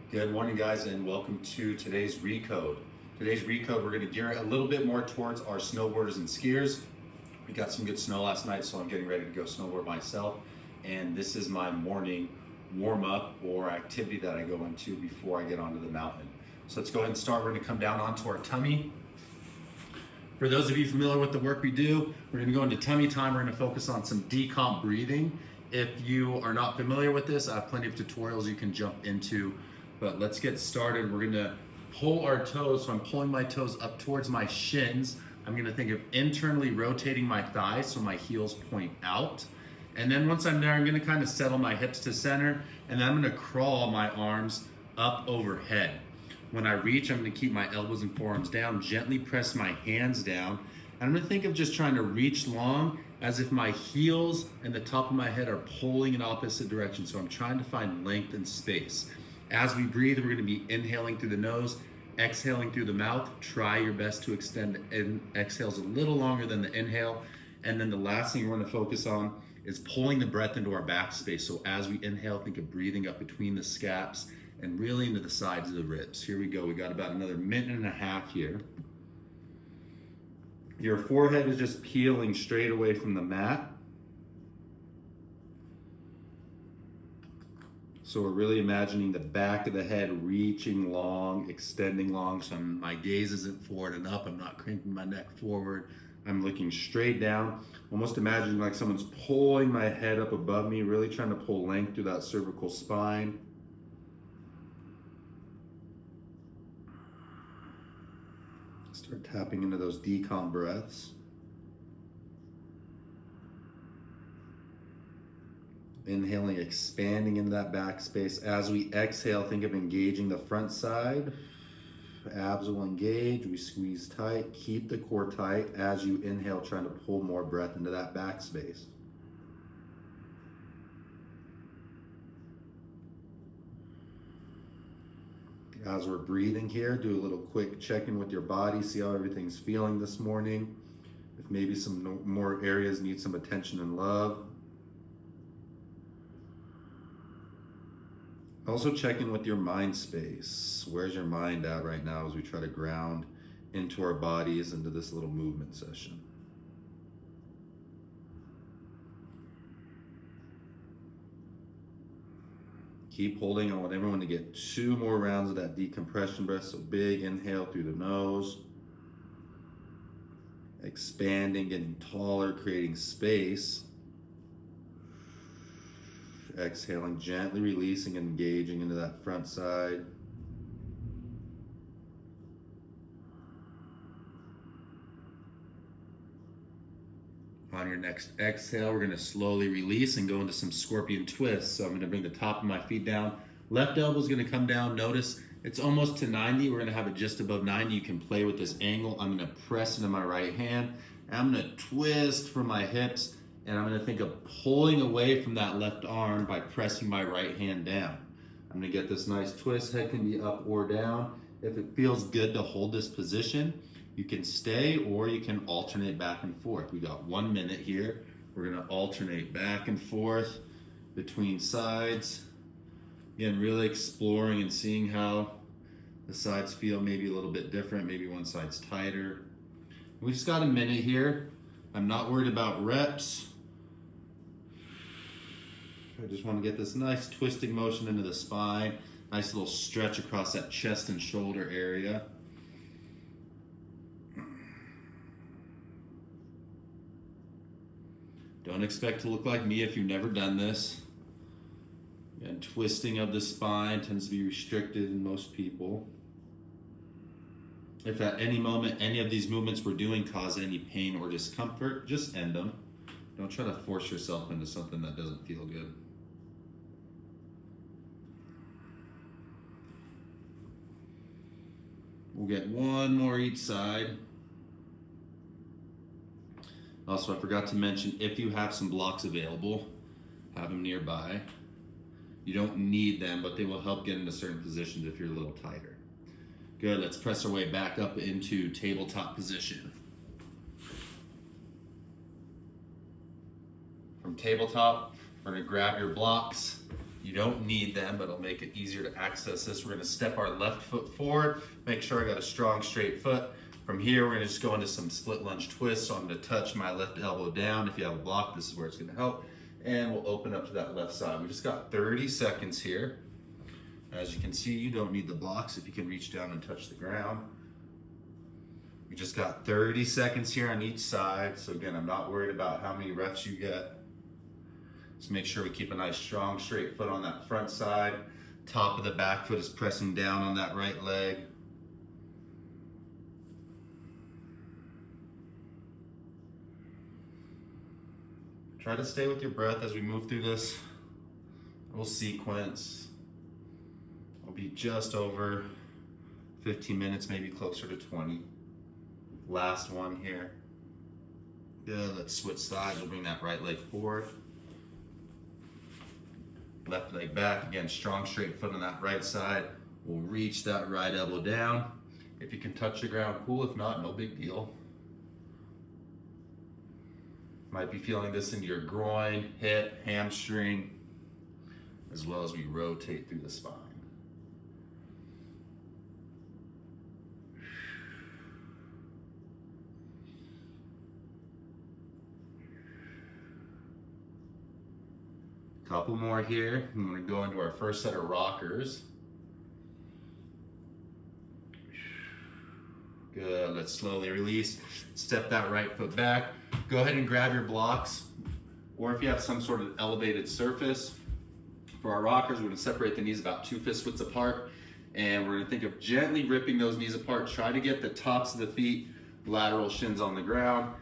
Good morning, guys, and welcome to today's Recode. Today's Recode, we're going to gear it a little bit more towards our snowboarders and skiers. We got some good snow last night, so I'm getting ready to go snowboard myself. And this is my morning warm-up or activity that I go into before I get onto the mountain. So let's go ahead and start. We're going to come down onto our tummy. For those of you familiar with the work we do, we're going to go into tummy time. We're going to focus on some decomp breathing. If you are not familiar with this, I have plenty of tutorials you can jump into. But let's get started. We're gonna pull our toes. So I'm pulling my toes up towards my shins. I'm gonna think of internally rotating my thighs so my heels point out. And then once I'm there, I'm gonna kind of settle my hips to center, and then I'm gonna crawl my arms up overhead. When I reach, I'm gonna keep my elbows and forearms down, gently press my hands down. And I'm gonna think of just trying to reach long as if my heels and the top of my head are pulling in opposite directions. So I'm trying to find length and space. As we breathe, we're going to be inhaling through the nose, exhaling through the mouth. Try your best to extend exhales a little longer than the inhale. And then the last thing we're going to focus on is pulling the breath into our back space. So as we inhale, think of breathing up between the scaps and really into the sides of the ribs. Here we go. We got about another minute and a half here. Your forehead is just peeling straight away from the mat. So we're really imagining the back of the head reaching long, extending long. So my gaze isn't forward and up. I'm not cranking my neck forward. I'm looking straight down. Almost imagining like someone's pulling my head up above me, really trying to pull length through that cervical spine. Start tapping into those decomp breaths. Inhaling, expanding into that back space. As we exhale, think of engaging the front side. Abs will engage, we squeeze tight, keep the core tight as you inhale, trying to pull more breath into that back space. As we're breathing here, do a little quick check-in with your body, see how everything's feeling this morning. If maybe some more areas need some attention and love. Also check in with your mind space. Where's your mind at right now as we try to ground into our bodies into this little movement session? Keep holding. I want everyone to get 2 more rounds of that decompression breath. So big inhale through the nose. Expanding, getting taller, creating space. Exhaling, gently releasing and engaging into that front side. On your next exhale, we're going to slowly release and go into some scorpion twists. So I'm going to bring the top of my feet down. Left elbow is going to come down. Notice it's almost to 90. We're going to have it just above 90. You can play with this angle. I'm going to press into my right hand. And I'm going to twist from my hips. And I'm gonna think of pulling away from that left arm by pressing my right hand down. I'm gonna get this nice twist. Head can be up or down. If it feels good to hold this position, you can stay or you can alternate back and forth. We got 1 minute here. We're gonna alternate back and forth between sides. Again, really exploring and seeing how the sides feel maybe a little bit different. Maybe one side's tighter. We just got a minute here. I'm not worried about reps. I just want to get this nice twisting motion into the spine. Nice little stretch across that chest and shoulder area. Don't expect to look like me if you've never done this. And twisting of the spine tends to be restricted in most people. If at any moment any of these movements we're doing cause any pain or discomfort, just end them. Don't try to force yourself into something that doesn't feel good. We'll get 1 more each side. Also, I forgot to mention, if you have some blocks available, have them nearby. You don't need them, but they will help get into certain positions if you're a little tighter. Good, let's press our way back up into tabletop position. From tabletop, we're gonna grab your blocks. You don't need them, but it'll make it easier to access this. We're gonna step our left foot forward, make sure I got a strong straight foot. From here, we're gonna just go into some split lunge twists. So I'm gonna touch my left elbow down. If you have a block, this is where it's gonna help. And we'll open up to that left side. We just got 30 seconds here. As you can see, you don't need the blocks if you can reach down and touch the ground. We just got 30 seconds here on each side. So again, I'm not worried about how many reps you get. Just make sure we keep a nice strong straight foot on that front side. Top of the back foot is pressing down on that right leg. Try to stay with your breath as we move through this little sequence. We'll be just over 15 minutes, maybe closer to 20. Last one here. Good, let's switch sides. We'll bring that right leg forward. Left leg back. Again, strong straight foot on that right side. We'll reach that right elbow down. If you can touch the ground, cool. If not, no big deal. Might be feeling this into your groin, hip, hamstring, as well as we rotate through the spine. Couple more here. I'm going to go into our first set of rockers. Good, let's slowly release. Step that right foot back. Go ahead and grab your blocks, or if you have some sort of elevated surface. For our rockers, we're going to separate the knees about 2 fist widths apart, and we're going to think of gently ripping those knees apart. Try to get the tops of the feet, lateral shins on the ground,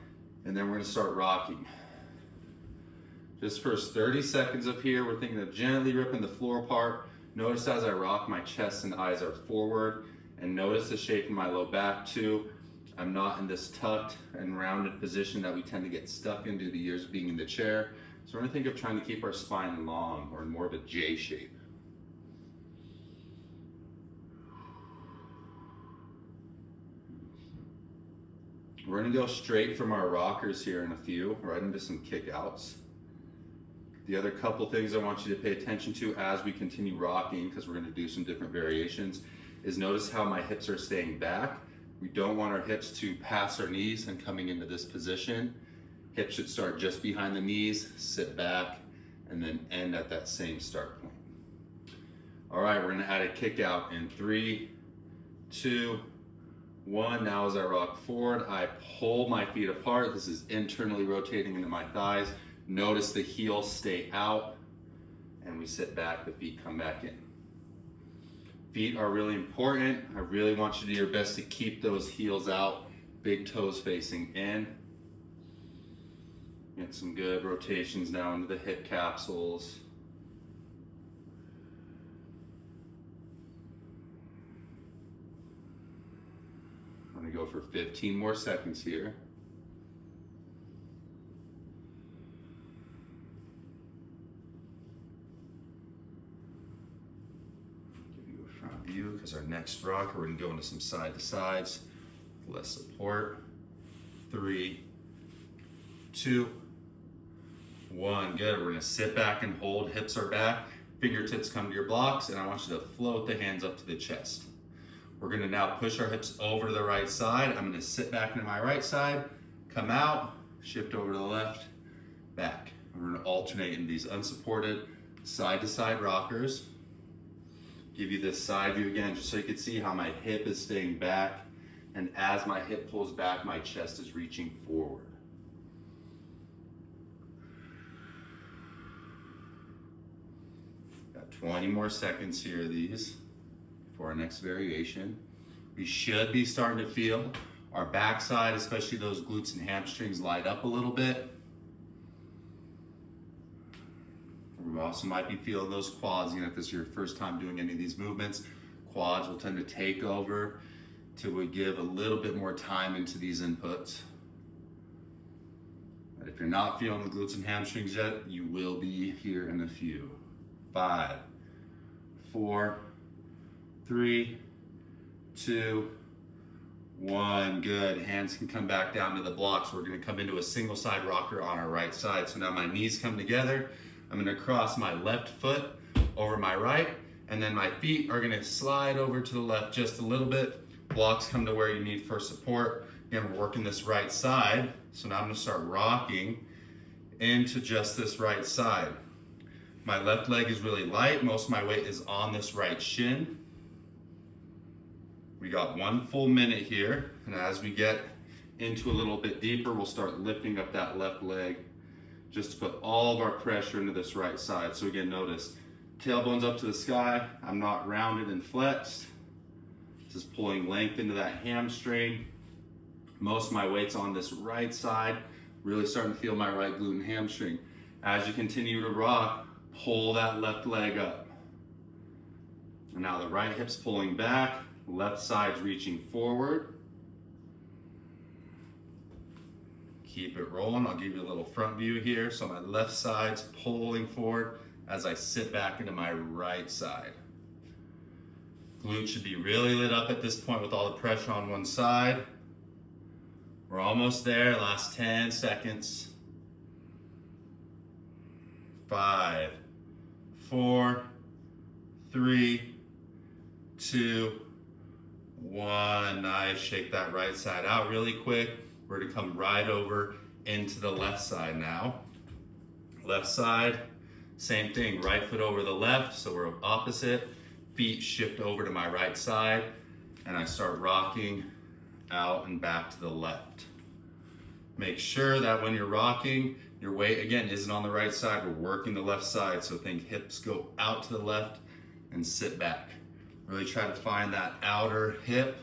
and then we're going to start rocking. Just first 30 seconds up here, we're thinking of gently ripping the floor apart. Notice as I rock, my chest and eyes are forward, and notice the shape of my low back too. I'm not in this tucked and rounded position that we tend to get stuck in due to the years of being in the chair. So we're gonna think of trying to keep our spine long, or in more of a J shape. We're gonna go straight from our rockers here in a few, right into some kick outs. The other couple things I want you to pay attention to as we continue rocking, because we're gonna do some different variations, is notice how my hips are staying back. We don't want our hips to pass our knees and coming into this position. Hips should start just behind the knees, sit back, and then end at that same start point. All right, we're gonna add a kick out in 3, 2, 1. Now as I rock forward, I pull my feet apart. This is internally rotating into my thighs. Notice the heels stay out, and we sit back, the feet come back in. Feet are really important. I really want you to do your best to keep those heels out, big toes facing in. Get some good rotations now into the hip capsules. I'm gonna go for 15 more seconds here. Because our next rocker, we're gonna go into some side to sides, less support. 3, 2, 1. Good. We're gonna sit back and hold. Hips are back. Fingertips come to your blocks, and I want you to float the hands up to the chest. We're gonna now push our hips over to the right side. I'm gonna sit back into my right side, come out, shift over to the left, back. We're gonna alternate in these unsupported side to side rockers. Give you this side view again, just so you can see how my hip is staying back, and as my hip pulls back, my chest is reaching forward. Got 20 more seconds here of these for our next variation. We should be starting to feel our backside, especially those glutes and hamstrings, light up a little bit. We also might be feeling those quads. If this is your first time doing any of these movements, quads will tend to take over till we give a little bit more time into these inputs. But if you're not feeling the glutes and hamstrings yet, you will be here in a few. 5, 4, 3, 2, 1. Good. Hands can come back down to the blocks. We're going to come into a single side rocker on our right side. So now my knees come together. I'm going to cross my left foot over my right, and then my feet are gonna slide over to the left just a little bit. Blocks come to where you need for support. Again, we're working this right side. So now I'm gonna start rocking into just this right side. My left leg is really light. Most of my weight is on this right shin. We got 1 full minute here. And as we get into a little bit deeper, we'll start lifting up that left leg just to put all of our pressure into this right side. So again, notice tailbone's up to the sky. I'm not rounded and flexed. This is pulling length into that hamstring. Most of my weight's on this right side. Really starting to feel my right glute and hamstring. As you continue to rock, pull that left leg up. And now the right hip's pulling back, left side's reaching forward. Keep it rolling. I'll give you a little front view here. So my left side's pulling forward as I sit back into my right side. Glute should be really lit up at this point with all the pressure on one side. We're almost there, last 10 seconds. 5, 4, 3, 2, 1. Nice, shake that right side out really quick. We're gonna come right over into the left side now. Left side, same thing, right foot over the left, so we're opposite. Feet shift over to my right side, and I start rocking out and back to the left. Make sure that when you're rocking, your weight again isn't on the right side. We're working the left side, so think hips go out to the left and sit back. Really try to find that outer hip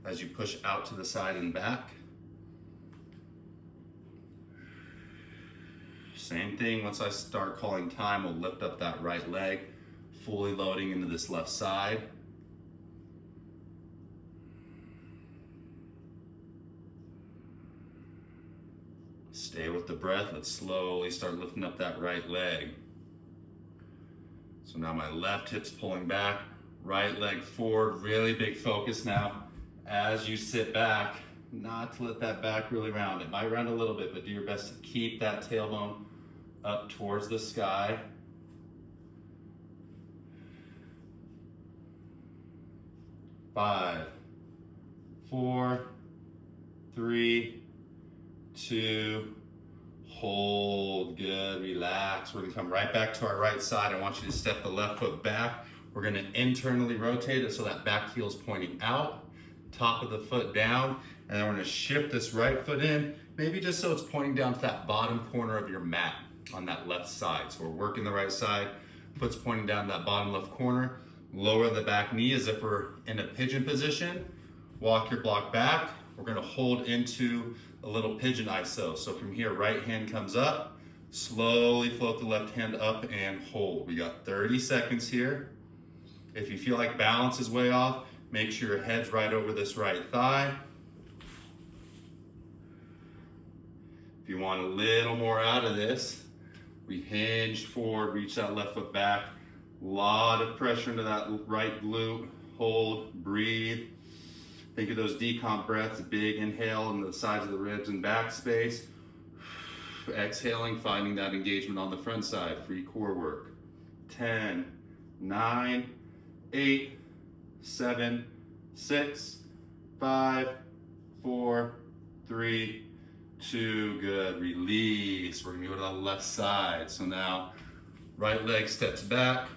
as you push out to the side and back. Same thing, once I start calling time, we'll lift up that right leg, fully loading into this left side. Stay with the breath. Let's slowly start lifting up that right leg. So now my left hip's pulling back, right leg forward, really big focus now. As you sit back, not to let that back really round. It might round a little bit, but do your best to keep that tailbone up towards the sky. 5, 4, 3, 2, hold, good, relax. We're gonna come right back to our right side. I want you to step the left foot back. We're gonna internally rotate it so that back heel's pointing out, top of the foot down, and then we're gonna shift this right foot in, maybe just so it's pointing down to that bottom corner of your mat on that left side. So we're working the right side, foot's pointing down that bottom left corner, lower the back knee as if we're in a pigeon position, walk your block back. We're gonna hold into a little pigeon ISO. So from here, right hand comes up, slowly float the left hand up and hold. We got 30 seconds here. If you feel like balance is way off, make sure your head's right over this right thigh. If you want a little more out of this, we hinge forward, reach that left foot back. A lot of pressure into that right glute. Hold, breathe. Think of those decomp breaths, big inhale in the sides of the ribs and back space. Exhaling, finding that engagement on the front side, free core work. 10, 9, 8, 7, 6, 5, 4, 3, 2, good, release. We're gonna go to the left side. So now, right leg steps back,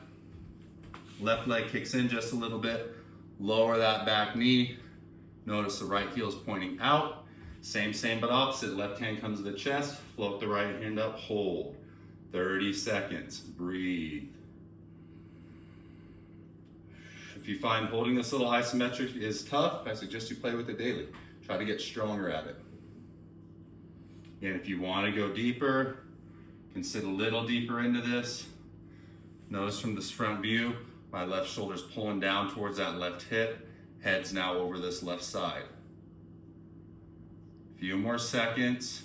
left leg kicks in just a little bit, lower that back knee. Notice the right heel is pointing out. Same but opposite. Left hand comes to the chest, float the right hand up, hold. 30 seconds, breathe. If you find holding this little isometric is tough, I suggest you play with it daily. Try to get stronger at it. And if you want to go deeper, you can sit a little deeper into this. Notice from this front view, my left shoulder's pulling down towards that left hip. Head's now over this left side. Few more seconds.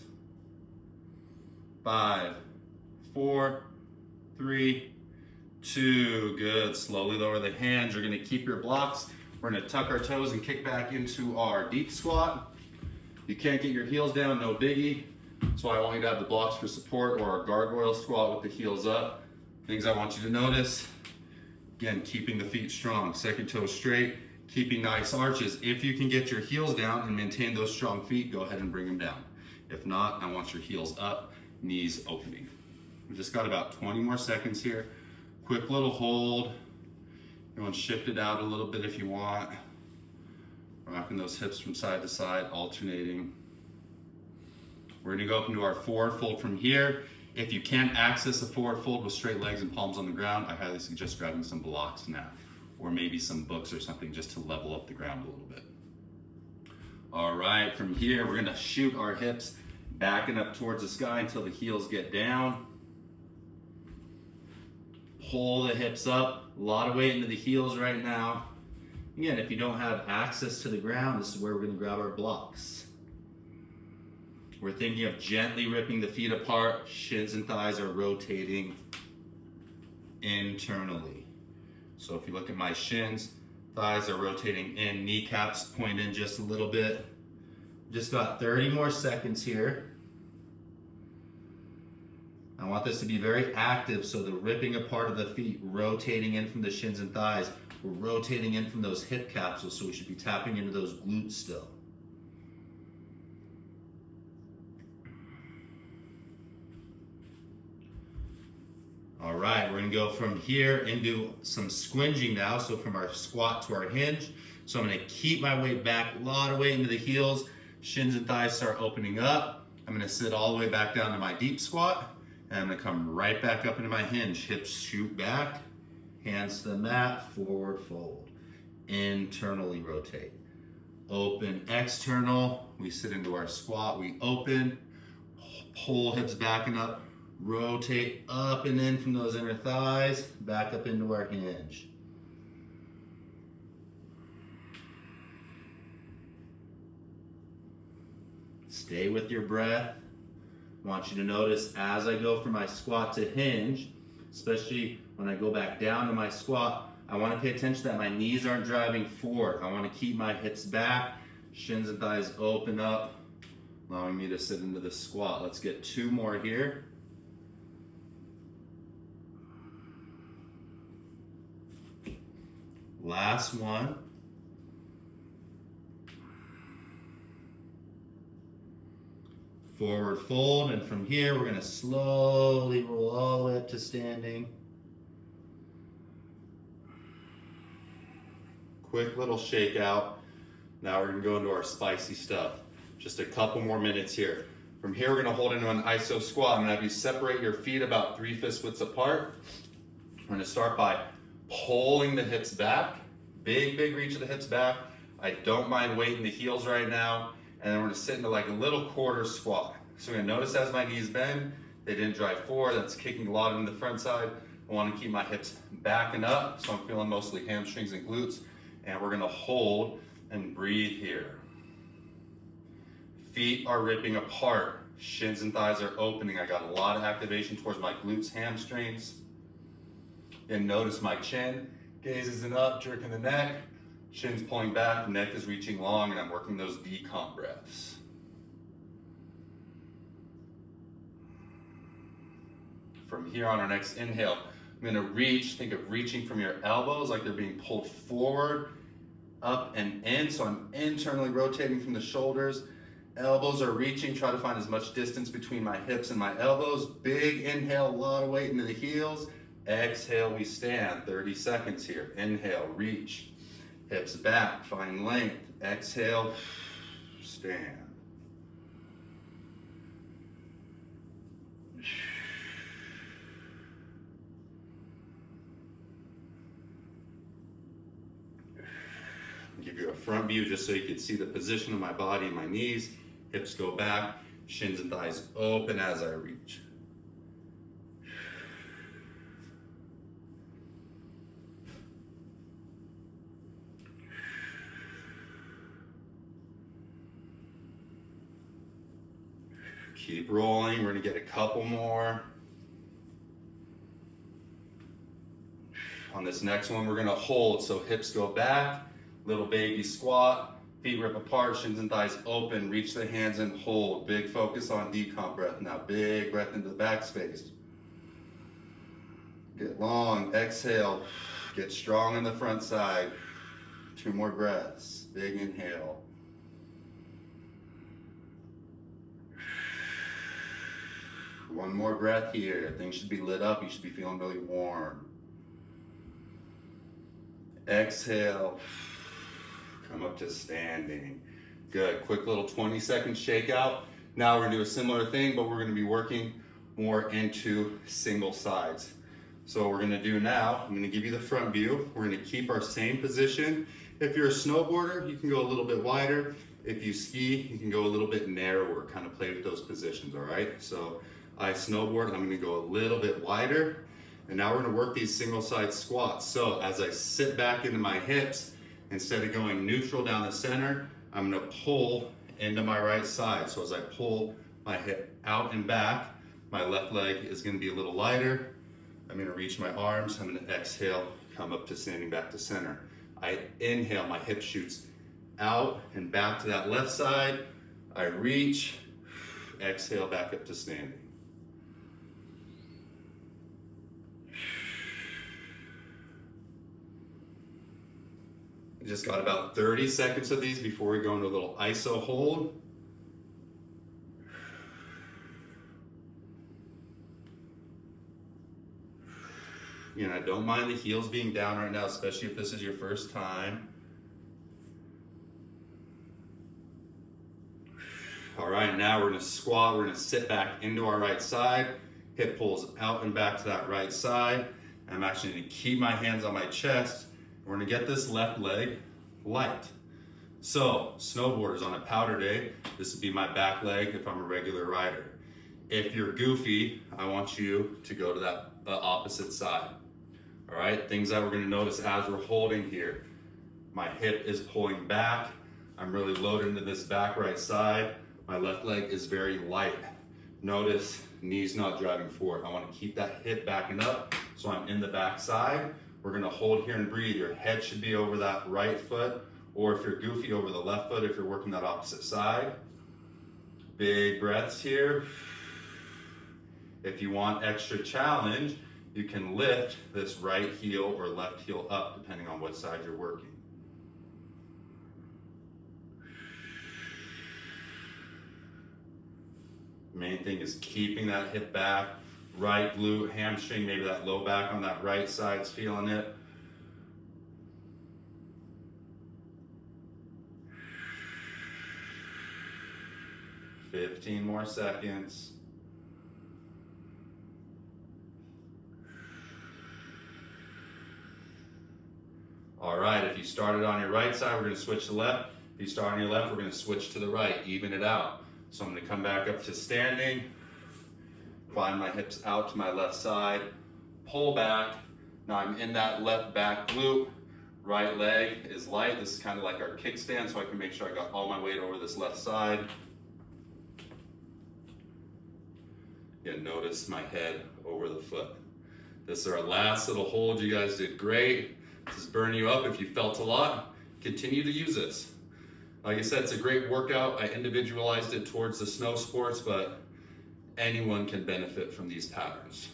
5, 4, 3, 2, good. Slowly lower the hands. You're gonna keep your blocks. We're gonna tuck our toes and kick back into our deep squat. You can't get your heels down, no biggie. That's why I want you to have the blocks for support or our gargoyle squat with the heels up. Things I want you to notice. Again, keeping the feet strong, second toe straight, keeping nice arches. If you can get your heels down and maintain those strong feet, go ahead and bring them down. If not, I want your heels up, knees opening. We just got about 20 more seconds here. Quick little hold. You want to shift it out a little bit if you want. Rocking those hips from side to side, alternating. We're gonna go up into our forward fold from here. If you can't access a forward fold with straight legs and palms on the ground, I highly suggest grabbing some blocks now, or maybe some books or something just to level up the ground a little bit. All right, from here, we're gonna shoot our hips backing up towards the sky until the heels get down. Pull the hips up, a lot of weight into the heels right now. Again, if you don't have access to the ground, this is where we're gonna grab our blocks. We're thinking of gently ripping the feet apart. Shins and thighs are rotating internally. So if you look at my shins, thighs are rotating in, kneecaps point in just a little bit. Just got 30 more seconds here. I want this to be very active, so the ripping apart of the feet, rotating in from the shins and thighs, we're rotating in from those hip capsules, so we should be tapping into those glutes still. All right, we're gonna go from here into some squinging now, so from our squat to our hinge. So I'm gonna keep my weight back, a lot of weight into the heels, shins and thighs start opening up. I'm gonna sit all the way back down to my deep squat, and I'm gonna come right back up into my hinge. Hips shoot back, hands to the mat, forward fold. Internally rotate. Open, external, we sit into our squat, we open, pull hips back and up, rotate up and in from those inner thighs, back up into our hinge. Stay with your breath. I want you to notice as I go from my squat to hinge, especially when I go back down to my squat, I want to pay attention that my knees aren't driving forward. I want to keep my hips back, shins and thighs open up, allowing me to sit into the squat. Let's get 2 more here. Last one. Forward fold, and from here we're gonna slowly roll all the way up to standing. Quick little shake out. Now we're gonna go into our spicy stuff. Just a couple more minutes here. From here we're gonna hold into an iso squat. I'm gonna have you separate your feet about 3 fist widths apart. We're gonna start by pulling the hips back. Big reach of the hips back. I don't mind weight in the heels right now. And then we're gonna sit into like a little quarter squat. So we're gonna notice as my knees bend, they didn't drive forward, that's kicking a lot into the front side. I wanna keep my hips backing up, so I'm feeling mostly hamstrings and glutes. And we're gonna hold and breathe here. Feet are ripping apart. Shins and thighs are opening. I got a lot of activation towards my glutes, hamstrings. And notice my chin, gaze isn't up, jerking the neck. Shin's pulling back, neck is reaching long, and I'm working those decomp breaths. From here on our next inhale, I'm gonna reach, think of reaching from your elbows like they're being pulled forward, up and in. So I'm internally rotating from the shoulders. Elbows are reaching, try to find as much distance between my hips and my elbows. Big inhale, a lot of weight into the heels. Exhale, we stand, 30 seconds here. Inhale, reach. Hips back, find length. Exhale, stand. Give you a front view just so you can see the position of my body and my knees. Hips go back, shins and thighs open as I reach. Keep rolling, we're gonna get a couple more. On this next one, we're gonna hold, so hips go back, little baby squat, feet rip apart, shins and thighs open, reach the hands and hold. Big focus on decomp breath. Now big breath into the back space. Get long, exhale. Get strong on the front side. 2 more breaths. Big inhale. One more breath here. Things should be lit up. You should be feeling really warm. Exhale. Come up to standing. Good. Quick little 20-second shakeout. Now we're gonna do a similar thing, but we're gonna be working more into single sides. So what we're gonna do now, I'm gonna give you the front view. We're gonna keep our same position. If you're a snowboarder, you can go a little bit wider. If you ski, you can go a little bit narrower, kind of play with those positions, all right? So I snowboard, I'm gonna go a little bit wider. And now we're gonna work these single side squats. So as I sit back into my hips, instead of going neutral down the center, I'm gonna pull into my right side. So as I pull my hip out and back, my left leg is gonna be a little lighter. I'm gonna reach my arms, I'm gonna exhale, come up to standing back to center. I inhale, my hip shoots out and back to that left side. I reach, exhale, back up to standing. Just got about 30 seconds of these before we go into a little iso hold. You know, I don't mind the heels being down right now, especially if this is your first time. All right, now we're gonna squat. We're gonna sit back into our right side. Hip pulls out and back to that right side. I'm actually gonna keep my hands on my chest. We're gonna get this left leg light. So, snowboarders on a powder day, this would be my back leg if I'm a regular rider. If you're goofy, I want you to go to that opposite side. All right, things that we're gonna notice as we're holding here. My hip is pulling back. I'm really loaded into this back right side. My left leg is very light. Notice knees not driving forward. I wanna keep that hip backing up so I'm in the back side. We're gonna hold here and breathe. Your head should be over that right foot, or if you're goofy, over the left foot if you're working that opposite side. Big breaths here. If you want extra challenge, you can lift this right heel or left heel up depending on what side you're working. Main thing is keeping that hip back. Right glute, hamstring, maybe that low back on that right side's feeling it. Fifteen more seconds. All right, if you started on your right side, we're gonna switch to left. If you start on your left, we're gonna switch to the right, even it out. So I'm gonna come back up to standing. Find my hips out to my left side, pull back. Now I'm in that left back glute. Right leg is light. This is kind of like our kickstand, so I can make sure I got all my weight over this left side. Again, notice my head over the foot. This is our last little hold. You guys did great. This is burning you up. If you felt a lot, continue to use this. Like I said, it's a great workout. I individualized it towards the snow sports, but anyone can benefit from these patterns.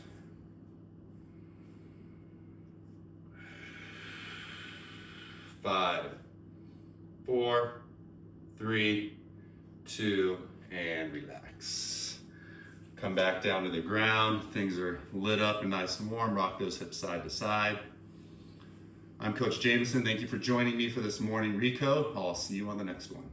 5, 4, 3, 2, and relax. Come back down to the ground. Things are lit up and nice and warm. Rock those hips side to side. I'm Coach Jameson. Thank you for joining me for this morning Recode. I'll see you on the next one.